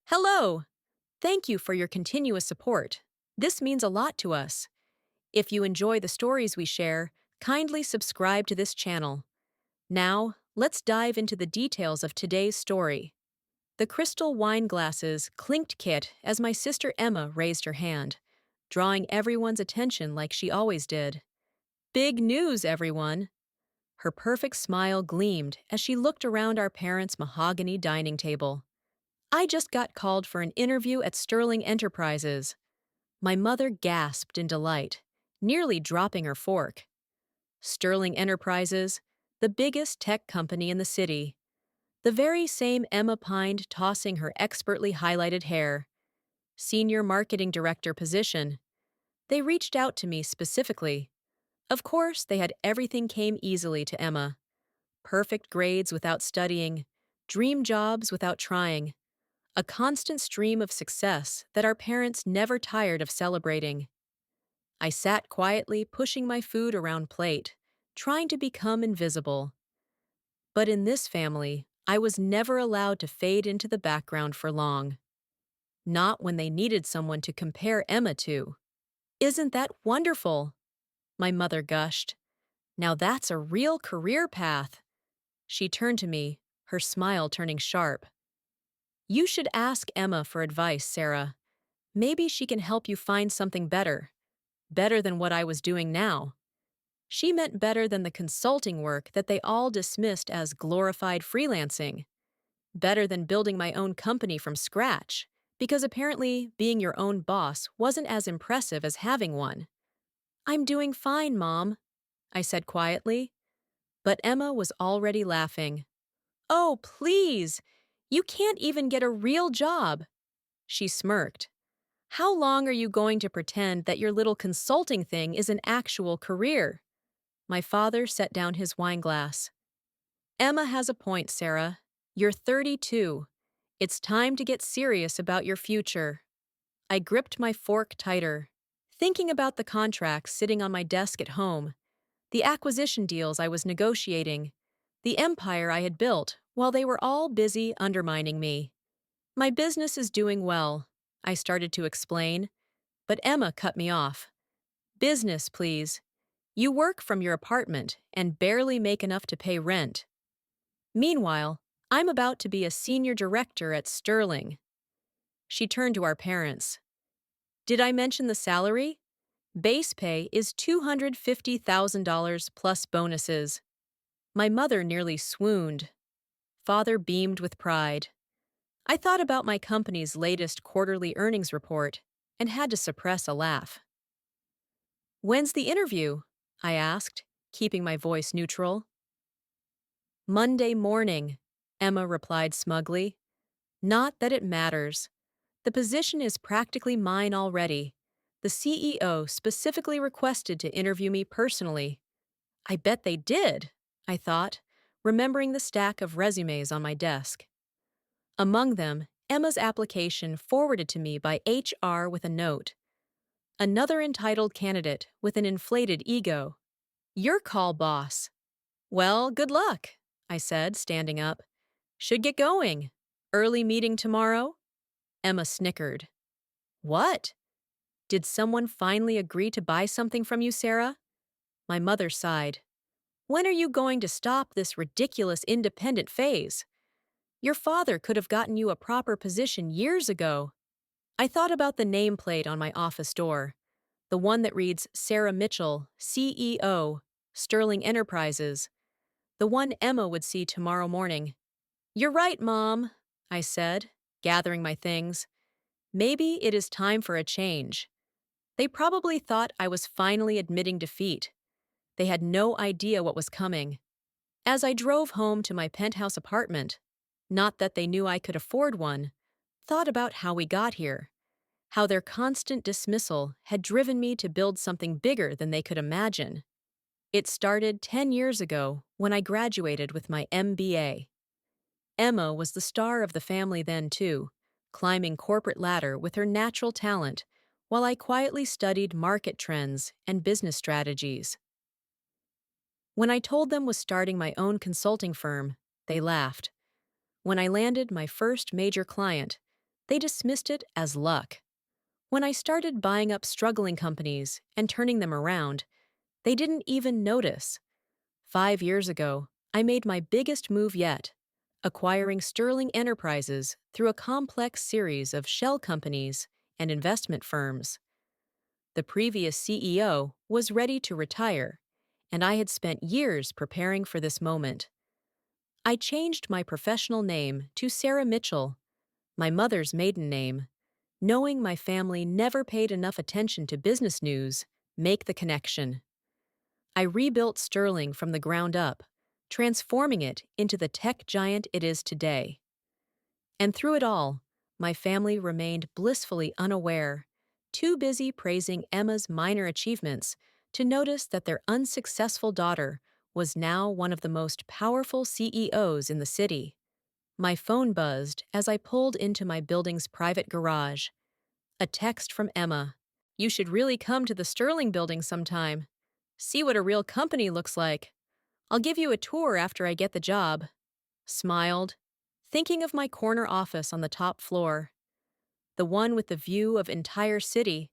Hello! Thank you for your continuous support. This means a lot to us. If you enjoy the stories we share, kindly subscribe to this channel. Now, let's dive into the details of today's story. The crystal wine glasses clinked Kit as my sister Emma raised her hand, drawing everyone's attention like she always did. Big news, everyone! Her perfect smile gleamed as she looked around our parents' mahogany dining table. I just got called for an interview at Sterling Enterprises. My mother gasped in delight, nearly dropping her fork. Sterling Enterprises, the biggest tech company in the city. The very same Emma pined tossing her expertly highlighted hair. Senior marketing director position. They reached out to me specifically. Of course, they had everything came easily to Emma. Perfect grades without studying, dream jobs without trying. A constant stream of success that our parents never tired of celebrating. I sat quietly pushing my food around plate, trying to become invisible. But in this family, I was never allowed to fade into the background for long. Not when they needed someone to compare Emma to. Isn't that wonderful? My mother gushed. Now that's a real career path. She turned to me, her smile turning sharp. You should ask Emma for advice, Sarah. Maybe she can help you find something better. Better than what I was doing now. She meant better than the consulting work that they all dismissed as glorified freelancing. Better than building my own company from scratch, because apparently being your own boss wasn't as impressive as having one. I'm doing fine, Mom, I said quietly. But Emma was already laughing. Oh, please! You can't even get a real job! She smirked. How long are you going to pretend that your little consulting thing is an actual career? My father set down his wine glass. Emma has a point, Sarah. You're 32. It's time to get serious about your future. I gripped my fork tighter, thinking about the contracts sitting on my desk at home, the acquisition deals I was negotiating, the empire I had built while they were all busy undermining me. My business is doing well, I started to explain, but Emma cut me off. Business, please. You work from your apartment and barely make enough to pay rent. Meanwhile, I'm about to be a senior director at Sterling. She turned to our parents. Did I mention the salary? Base pay is $250,000 plus bonuses. My mother nearly swooned. Father beamed with pride. I thought about my company's latest quarterly earnings report and had to suppress a laugh. When's the interview? I asked, keeping my voice neutral. Monday morning, Emma replied smugly. Not that it matters. The position is practically mine already. The CEO specifically requested to interview me personally. I bet they did, I thought, remembering the stack of resumes on my desk. Among them, Emma's application forwarded to me by HR with a note. Another entitled candidate with an inflated ego. Your call, boss. Well, good luck, I said, standing up. Should get going. Early meeting tomorrow? Emma snickered. What? Did someone finally agree to buy something from you, Sarah? My mother sighed. When are you going to stop this ridiculous independent phase? Your father could have gotten you a proper position years ago. I thought about the nameplate on my office door, the one that reads Sarah Mitchell, CEO, Sterling Enterprises, the one Emma would see tomorrow morning. You're right, Mom, I said, gathering my things. Maybe it is time for a change. They probably thought I was finally admitting defeat. They had no idea what was coming. As I drove home to my penthouse apartment, not that they knew I could afford one, thought about how we got here, how their constant dismissal had driven me to build something bigger than they could imagine. It started 10 years ago when I graduated with my MBA. Emma was the star of the family then, too, climbing corporate ladder with her natural talent, while I quietly studied market trends and business strategies. When I told them was starting my own consulting firm, they laughed. When I landed my first major client, They dismissed it as luck. When I started buying up struggling companies and turning them around, they didn't even notice. 5 years ago, I made my biggest move yet, acquiring Sterling Enterprises through a complex series of shell companies and investment firms. The previous CEO was ready to retire, and I had spent years preparing for this moment. I changed my professional name to Sarah Mitchell, my mother's maiden name, knowing my family never paid enough attention to business news. Make the connection. I rebuilt Sterling from the ground up, transforming it into the tech giant it is today. And through it all, my family remained blissfully unaware, too busy praising Emma's minor achievements to notice that their unsuccessful daughter was now one of the most powerful CEOs in the city. My phone buzzed as I pulled into my building's private garage. A text from Emma. "You should really come to the Sterling building sometime. See what a real company looks like. I'll give you a tour after I get the job." Smiled, thinking of my corner office on the top floor. The one with the view of entire city.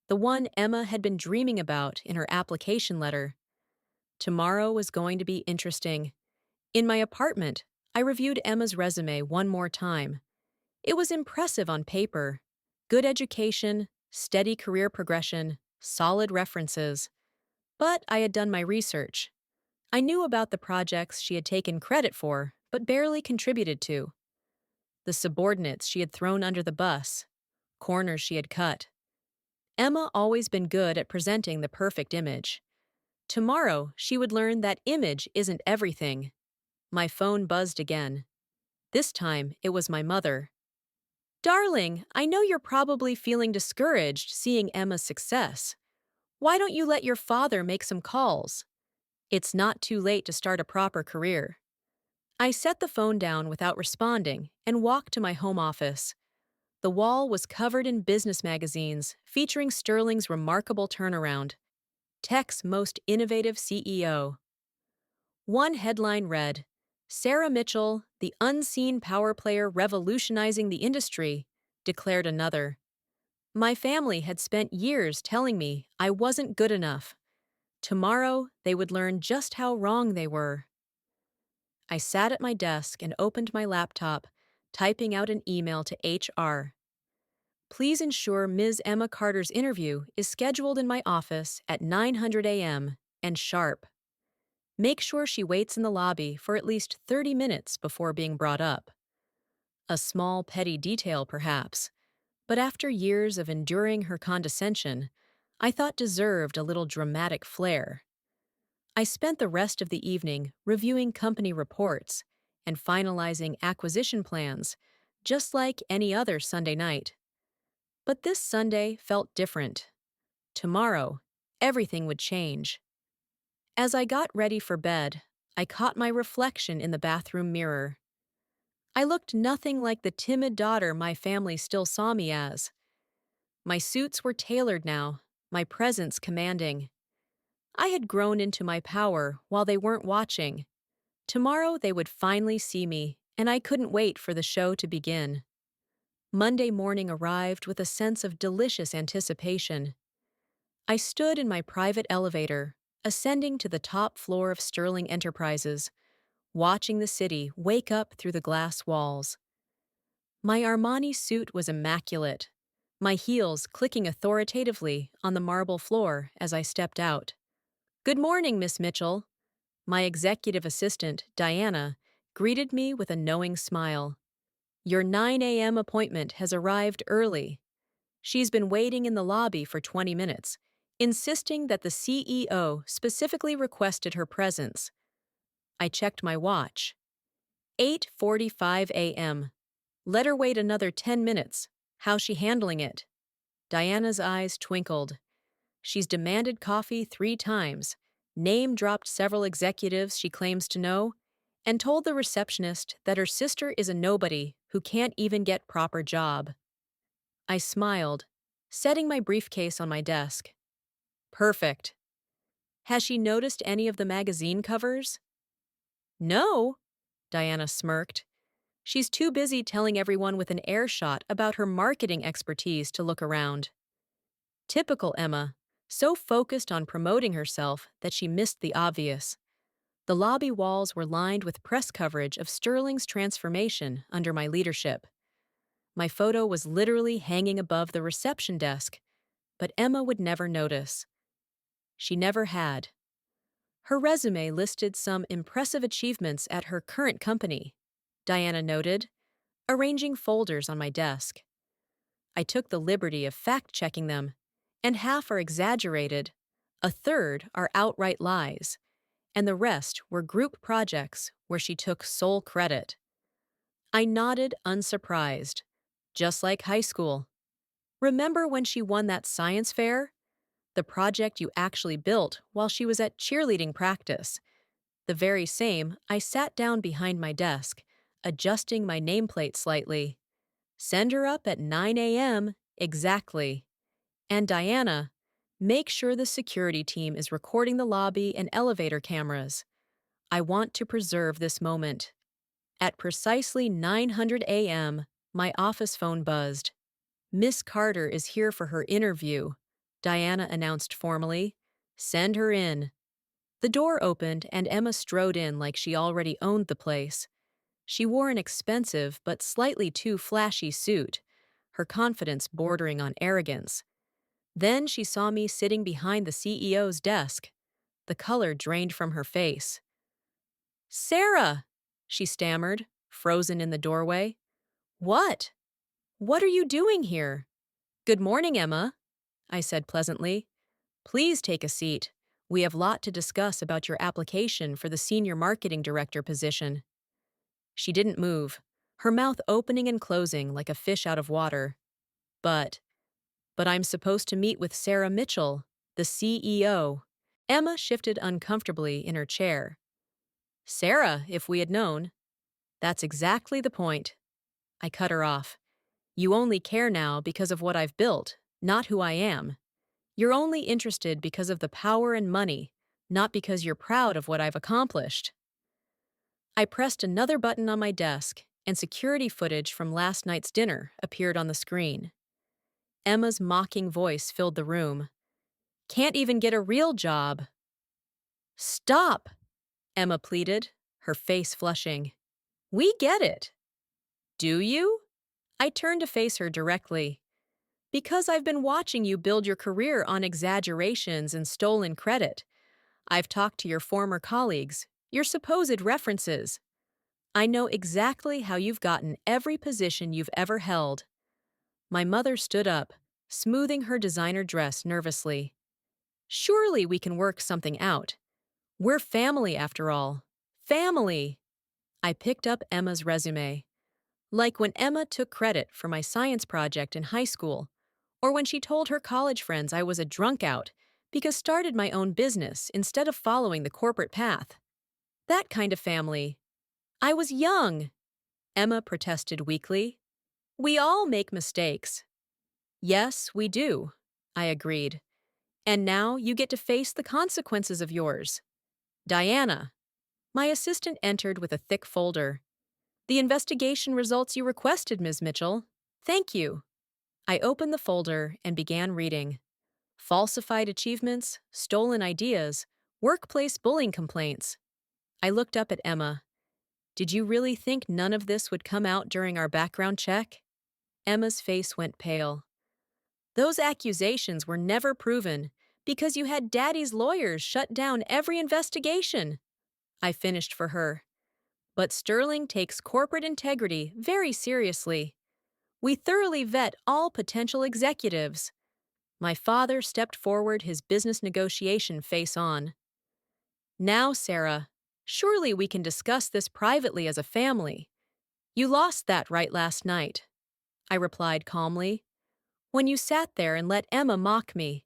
The one Emma had been dreaming about in her application letter. Tomorrow was going to be interesting. In my apartment, I reviewed Emma's resume one more time. It was impressive on paper. Good education, steady career progression, solid references. But I had done my research. I knew about the projects she had taken credit for, but barely contributed to. The subordinates she had thrown under the bus. Corners she had cut. Emma always been good at presenting the perfect image. Tomorrow, she would learn that image isn't everything. My phone buzzed again. This time, it was my mother. "Darling, I know you're probably feeling discouraged seeing Emma's success. Why don't you let your father make some calls? It's not too late to start a proper career." I set the phone down without responding and walked to my home office. The wall was covered in business magazines featuring Sterling's remarkable turnaround. Tech's most innovative CEO. One headline read, "Sarah Mitchell, the unseen power player revolutionizing the industry," declared another. My family had spent years telling me I wasn't good enough. Tomorrow, they would learn just how wrong they were. I sat at my desk and opened my laptop, typing out an email to HR. "Please ensure Ms. Emma Carter's interview is scheduled in my office at 900 a.m. and sharp. Make sure she waits in the lobby for at least 30 minutes before being brought up." A small petty detail, perhaps, but after years of enduring her condescension, I thought deserved a little dramatic flair. I spent the rest of the evening reviewing company reports and finalizing acquisition plans, just like any other Sunday night. But this Sunday felt different. Tomorrow, everything would change. As I got ready for bed, I caught my reflection in the bathroom mirror. I looked nothing like the timid daughter my family still saw me as. My suits were tailored now, my presence commanding. I had grown into my power while they weren't watching. Tomorrow they would finally see me, and I couldn't wait for the show to begin. Monday morning arrived with a sense of delicious anticipation. I stood in my private elevator, ascending to the top floor of Sterling Enterprises, watching the city wake up through the glass walls. My Armani suit was immaculate, my heels clicking authoritatively on the marble floor as I stepped out. "Good morning, Miss Mitchell." My executive assistant, Diana, greeted me with a knowing smile. "Your 9 a.m. appointment has arrived early." She's been waiting in the lobby for 20 minutes, insisting that the CEO specifically requested her presence. I checked my watch. 8:45 a.m. Let her wait another 10 minutes. How's she handling it? Diana's eyes twinkled. She's demanded coffee 3 times, name-dropped several executives she claims to know, and told the receptionist that her sister is a nobody who can't even get proper job. I smiled, setting my briefcase on my desk. Perfect. Has she noticed any of the magazine covers? No, Diana smirked. She's too busy telling everyone with an air shot about her marketing expertise to look around. Typical Emma, so focused on promoting herself that she missed the obvious. The lobby walls were lined with press coverage of Sterling's transformation under my leadership. My photo was literally hanging above the reception desk, but Emma would never notice. She never had. Her resume listed some impressive achievements at her current company, Diana noted, arranging folders on my desk. I took the liberty of fact-checking them, and half are exaggerated, a third are outright lies, and the rest were group projects where she took sole credit. I nodded unsurprised, just like high school. Remember when she won that science fair? The project you actually built while she was at cheerleading practice. The very same, I sat down behind my desk, adjusting my nameplate slightly. Send her up at 9 a.m. exactly. And Diana, make sure the security team is recording the lobby and elevator cameras. I want to preserve this moment. At precisely 900 a.m., my office phone buzzed. Miss Carter is here for her interview, Diana announced formally. Send her in. The door opened and Emma strode in like she already owned the place. She wore an expensive but slightly too flashy suit, her confidence bordering on arrogance. Then she saw me sitting behind the CEO's desk. The color drained from her face. Sarah, she stammered, frozen in the doorway. What? What are you doing here? Good morning, Emma, I said pleasantly. Please take a seat. We have a lot to discuss about your application for the senior marketing director position. She didn't move, her mouth opening and closing like a fish out of water. But I'm supposed to meet with Sarah Mitchell, the CEO. Emma shifted uncomfortably in her chair. Sarah, if we had known. That's exactly the point. I cut her off. You only care now because of what I've built, not who I am. You're only interested because of the power and money, not because you're proud of what I've accomplished. I pressed another button on my desk, and security footage from last night's dinner appeared on the screen. Emma's mocking voice filled the room. Can't even get a real job. Stop, Emma pleaded, her face flushing. We get it. Do you? I turned to face her directly. Because I've been watching you build your career on exaggerations and stolen credit. I've talked to your former colleagues, your supposed references. I know exactly how you've gotten every position you've ever held. My mother stood up, smoothing her designer dress nervously. Surely we can work something out. We're family after all. Family! I picked up Emma's resume. Like when Emma took credit for my science project in high school, or when she told her college friends I was a drunk out because started my own business instead of following the corporate path. That kind of family. I was young, Emma protested weakly. We all make mistakes. Yes, we do, I agreed. And now you get to face the consequences of yours. Diana. My assistant entered with a thick folder. The investigation results you requested, Ms. Mitchell. Thank you. I opened the folder and began reading. Falsified achievements, stolen ideas, workplace bullying complaints. I looked up at Emma. Did you really think none of this would come out during our background check? Emma's face went pale. Those accusations were never proven because you had Daddy's lawyers shut down every investigation. I finished for her. But Sterling takes corporate integrity very seriously. We thoroughly vet all potential executives. My father stepped forward, his business negotiation face on. Now, Sarah, surely we can discuss this privately as a family. You lost that right last night, I replied calmly. When you sat there and let Emma mock me.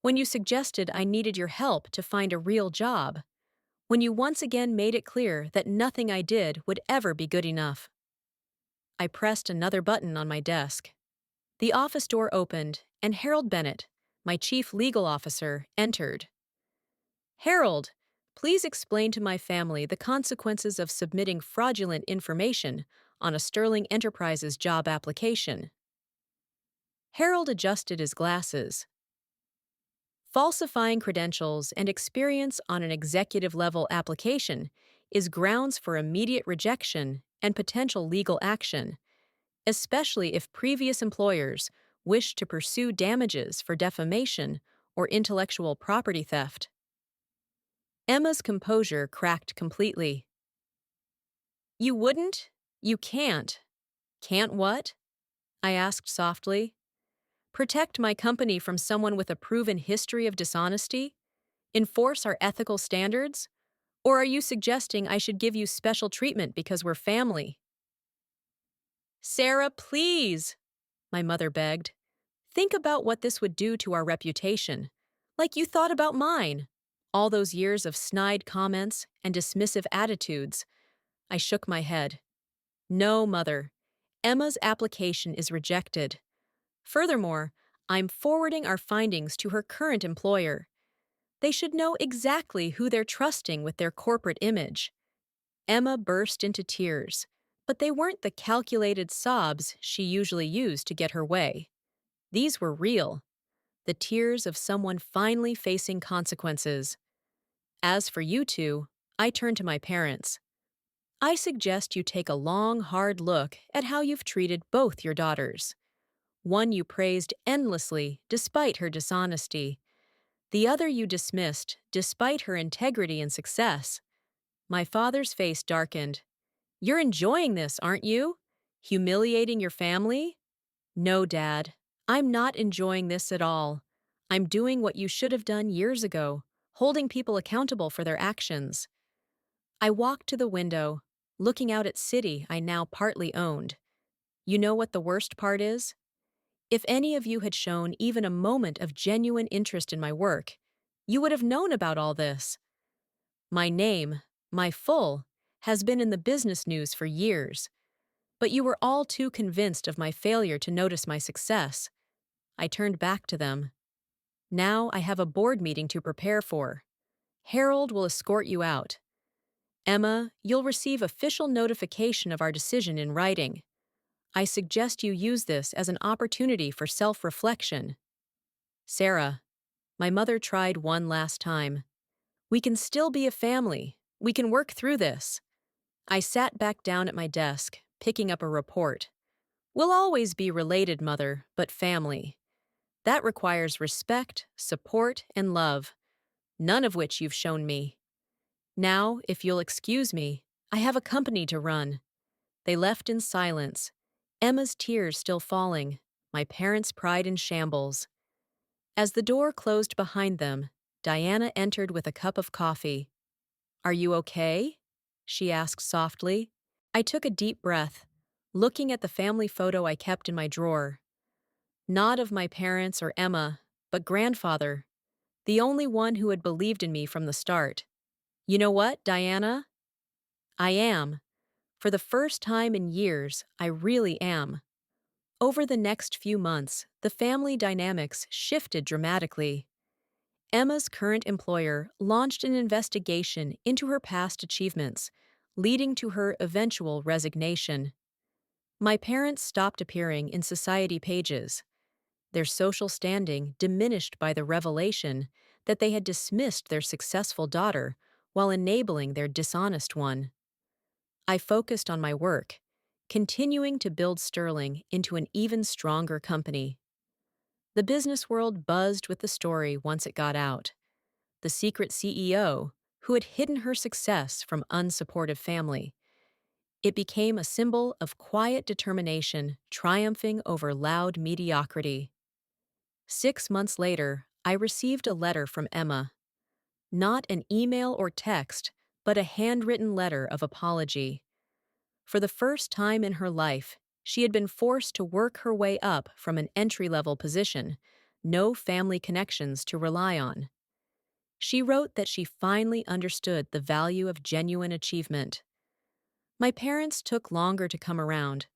When you suggested I needed your help to find a real job. When you once again made it clear that nothing I did would ever be good enough. I pressed another button on my desk. The office door opened, and Harold Bennett, my chief legal officer, entered. Harold, please explain to my family the consequences of submitting fraudulent information on a Sterling Enterprises job application. Harold adjusted his glasses. Falsifying credentials and experience on an executive level application is grounds for immediate rejection and potential legal action, especially if previous employers wish to pursue damages for defamation or intellectual property theft. Emma's composure cracked completely. You wouldn't? You can't. Can't what? I asked softly. Protect my company from someone with a proven history of dishonesty? Enforce our ethical standards? Or are you suggesting I should give you special treatment because we're family? Sarah, please, my mother begged. Think about what this would do to our reputation, like you thought about mine. All those years of snide comments and dismissive attitudes. I shook my head. No, Mother. Emma's application is rejected. Furthermore, I'm forwarding our findings to her current employer. They should know exactly who they're trusting with their corporate image. Emma burst into tears, but they weren't the calculated sobs she usually used to get her way. These were real, the tears of someone finally facing consequences. As for you two, I turned to my parents. I suggest you take a long, hard look at how you've treated both your daughters. One you praised endlessly despite her dishonesty. The other you dismissed despite her integrity and success. My father's face darkened. You're enjoying this, aren't you? Humiliating your family? No, Dad. I'm not enjoying this at all. I'm doing what you should have done years ago, holding people accountable for their actions. I walked to the window, looking out at city I now partly owned. You know what the worst part is? If any of you had shown even a moment of genuine interest in my work, you would have known about all this. My name, my full, has been in the business news for years, but you were all too convinced of my failure to notice my success. I turned back to them. Now I have a board meeting to prepare for. Harold will escort you out. Emma, you'll receive official notification of our decision in writing. I suggest you use this as an opportunity for self-reflection. Sarah, my mother tried one last time. We can still be a family. We can work through this. I sat back down at my desk, picking up a report. We'll always be related, Mother, but family. That requires respect, support, and love, none of which you've shown me. Now, if you'll excuse me, I have a company to run. They left in silence, Emma's tears still falling, my parents' pride in shambles. As the door closed behind them, Diana entered with a cup of coffee. Are you okay? She asked softly. I took a deep breath, looking at the family photo I kept in my drawer. Not of my parents or Emma, but grandfather, the only one who had believed in me from the start. You know what, Diana? I am. For the first time in years, I really am. Over the next few months, the family dynamics shifted dramatically. Emma's current employer launched an investigation into her past achievements, leading to her eventual resignation. My parents stopped appearing in society pages, their social standing diminished by the revelation that they had dismissed their successful daughter while enabling their dishonest one. I focused on my work, continuing to build Sterling into an even stronger company. The business world buzzed with the story once it got out. The secret CEO, who had hidden her success from unsupportive family. It became a symbol of quiet determination triumphing over loud mediocrity. 6 months later, I received a letter from Emma. Not an email or text, but a handwritten letter of apology. For the first time in her life, she had been forced to work her way up from an entry-level position, no family connections to rely on. She wrote that she finally understood the value of genuine achievement. My parents took longer to come around,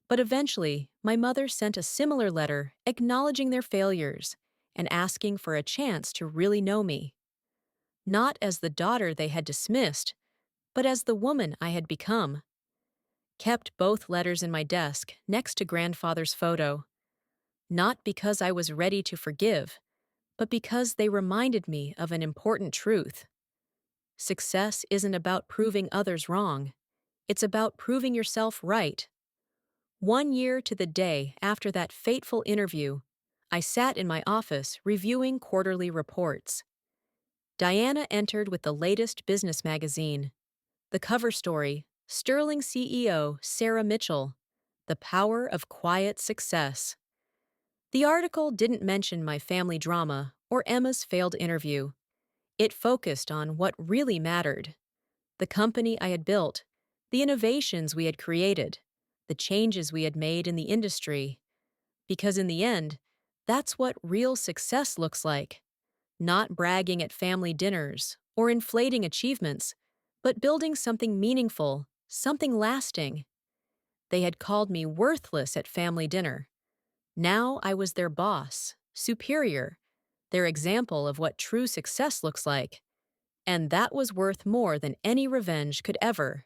but eventually my mother sent a similar letter acknowledging their failures and asking for a chance to really know me. Not as the daughter they had dismissed, but as the woman I had become. kept both letters in my desk next to grandfather's photo, not because I was ready to forgive, but because they reminded me of an important truth. Success isn't about proving others wrong, it's about proving yourself right. 1 year to the day after that fateful interview, I sat in my office reviewing quarterly reports. Diana entered with the latest business magazine. The cover story: Sterling CEO Sarah Mitchell, The Power of Quiet Success. The article didn't mention my family drama or Emma's failed interview. It focused on what really mattered: the company I had built, the innovations we had created, the changes we had made in the industry. Because in the end, that's what real success looks like. Not bragging at family dinners or inflating achievements, but building something meaningful, something lasting. They had called me worthless at family dinner. Now I was their boss, superior, their example of what true success looks like. And that was worth more than any revenge could ever.